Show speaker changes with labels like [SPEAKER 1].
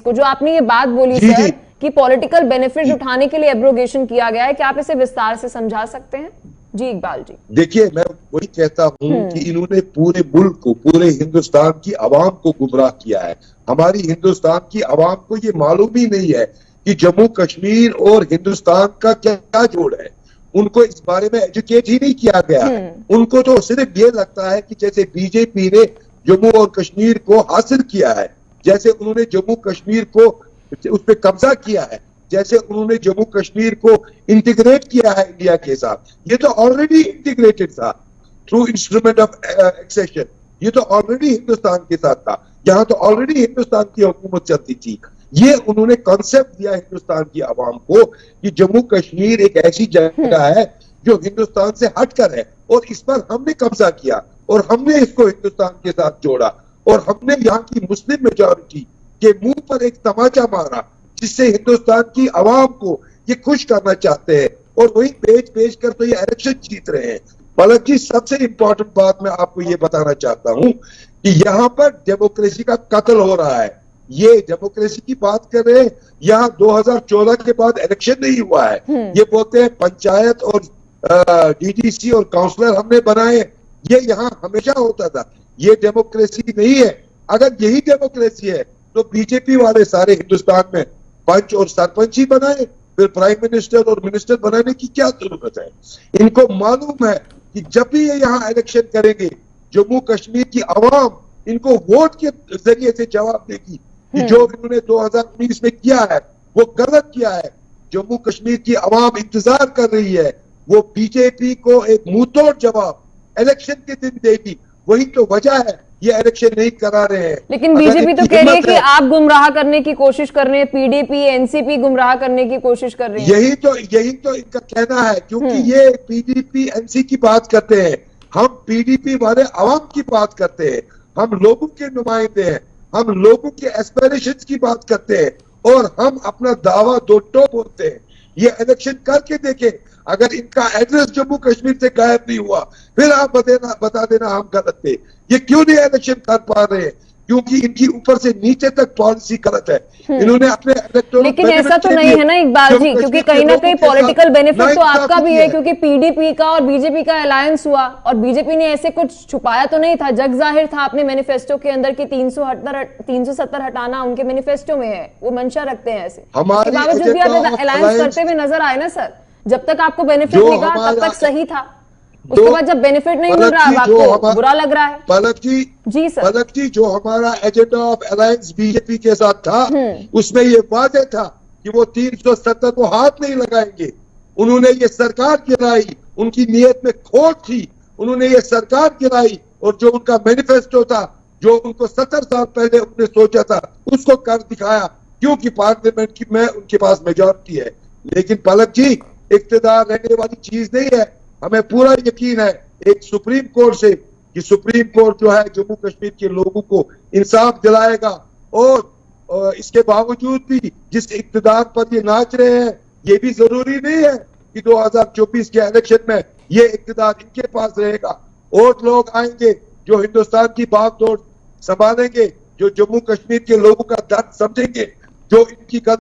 [SPEAKER 1] को जो आपने ये बात बोली
[SPEAKER 2] जी
[SPEAKER 1] सर
[SPEAKER 2] जी
[SPEAKER 1] कि पॉलिटिकल बेनिफिट
[SPEAKER 2] जी।
[SPEAKER 1] उठाने के लिए एब्रोगेशन किया गया है, क्या आप इसे विस्तार से समझा सकते हैं? जी इकबाल जी।
[SPEAKER 2] देखिए, मैं वही कहता हूं कि
[SPEAKER 1] हम्म।
[SPEAKER 2] इन्होंने पूरे मुल्क को, पूरे हिंदुस्तान की आवाम को गुमराह किया है। हमारी हिंदुस्तान की आवाम को ये मालूम ही नहीं है कि जम्मू कश्मीर और हिंदुस्तान का क्या क्या जोड़ है। उनको इस बारे में एजुकेट ही नहीं किया गया है।
[SPEAKER 1] हम्म।
[SPEAKER 2] उनको तो सिर्फ ये लगता है कि जैसे बीजेपी ने जम्मू और कश्मीर को हासिल किया है, जैसे उन्होंने जम्मू कश्मीर को उस पर कब्जा किया है, जैसे उन्होंने जम्मू कश्मीर को इंटीग्रेट किया है इंडिया के साथ। ये तो ऑलरेडी इंटीग्रेटेड था थ्रू इंस्ट्रूमेंट ऑफ एक्सेशन। ये तो ऑलरेडी हिंदुस्तान के साथ था, यहाँ तो ऑलरेडी हिंदुस्तान की हुकूमत चलती थी। ये उन्होंने कॉन्सेप्ट दिया हिंदुस्तान की आवाम को कि जम्मू कश्मीर एक ऐसी जगह है जो हिंदुस्तान से हटकर है, और इस पर हमने कब्जा किया और हमने इसको हिंदुस्तान के साथ जोड़ा, और हमने यहाँ की मुस्लिम मेजॉरिटी के मुंह पर एक तमाचा मारा, जिससे हिंदुस्तान की आवाम को ये खुश करना चाहते हैं, और वही पेच पेच कर तो ये इलेक्शन जीत रहे हैं। पलक जी, सबसे इंपॉर्टेंट बात मैं आपको ये बताना चाहता हूं कि यहाँ पर डेमोक्रेसी का कत्ल हो रहा है। ये डेमोक्रेसी की बात कर रहे हैं, यहाँ 2014 के बाद इलेक्शन नहीं हुआ है। ये बोलते हैं पंचायत और डीडीसी और काउंसलर हमने बनाए, ये यहाँ हमेशा होता था। ये डेमोक्रेसी नहीं है। अगर यही डेमोक्रेसी है तो बीजेपी वाले सारे हिंदुस्तान में पंच और सरपंच ही बनाए, फिर प्राइम मिनिस्टर और मिनिस्टर बनाने की क्या जरूरत है? इनको मालूम है कि जब भी ये यहाँ इलेक्शन करेंगे, जम्मू कश्मीर की आवाम इनको वोट के जरिए से जवाब देगी कि जो इन्होंने 2019 में किया है वो गलत किया है। जम्मू कश्मीर की आवाम इंतजार कर रही है, वो बीजेपी को एक मुंहतोड़ जवाब इलेक्शन के दिन देगी। वही तो वजह है ये इलेक्शन नहीं करा रहे हैं।
[SPEAKER 1] लेकिन बीजेपी तो कह रही है कि आप गुमराह करने की कोशिश कर रहे हैं, पीडीपी एनसीपी गुमराह करने की कोशिश कर रही है।
[SPEAKER 2] यही तो इनका कहना है, क्योंकि ये पीडीपी एनसी की बात करते हैं, हम पीडीपी वाले आवाम की बात करते हैं, हम लोगों के नुमाइंदे हैं, हम लोगों के एस्पिरेशंस की बात करते हैं, और हम अपना दावा दो टो बोलते हैं। ये इलेक्शन करके देखें, अगर इनका एड्रेस जम्मू कश्मीर से गायब नहीं हुआ, फिर आप बता देना हम गलत थे। ये क्यों नहीं इलेक्शन कर पा रहे हैं? क्योंकि इनकी ऊपर से नीचे तक पॉलिसी गलत है। इन्होंने अपने
[SPEAKER 1] लेकिन ऐसा तो नहीं है ना इकबाल जी, क्योंकि कहीं ना कहीं पॉलिटिकल बेनिफिट तो आपका भी है, क्योंकि पीडीपी का और बीजेपी का अलायंस हुआ, और बीजेपी ने ऐसे कुछ छुपाया तो नहीं था, जग जाहिर था अपने मैनिफेस्टो के अंदर कि 370 हटाना उनके मैनिफेस्टो में है, वो मंशा रखते हैं ऐसे। इसके बावजूद भी आप अलायंस करते हुए नजर आए ना सर। जब तक आपको बेनिफिट मिला तब तक सही था, उसके बाद जब बेनिफिट नहीं मिल रहा है आपको बुरा लग रहा है।
[SPEAKER 2] पलक जी
[SPEAKER 1] सर।
[SPEAKER 2] पलक जी, जो हमारा एजेंडा ऑफ अलायंस बीजेपी के साथ था, उसमें ये वादे था कि वो 370 को हाथ नहीं लगाएंगे। उन्होंने ये सरकार गिराई, उनकी नीयत में खोट थी, उन्होंने ये सरकार गिराई, और जो उनका मैनिफेस्टो था, जो उनको 70 साल पहले उन्होंने सोचा था, उसको कर दिखाया, क्योंकि पार्लियामेंट में उनके पास मेजॉरिटी है। लेकिन पलक जी, इख्तिदार रहने वाली चीज नहीं है। हमें पूरा यकीन है एक सुप्रीम कोर्ट से कि सुप्रीम कोर्ट जो है जम्मू कश्मीर के लोगों को इंसाफ दिलाएगा, और इसके बावजूद भी जिस इख्तिदार पर ये नाच रहे हैं, ये भी जरूरी नहीं है कि 2024 के इलेक्शन में ये इख्तिदार इनके पास रहेगा। और लोग आएंगे जो हिंदुस्तान की बागडोर संभालेंगे, जो जम्मू कश्मीर के लोगों का दर्द समझेंगे, जो इनकी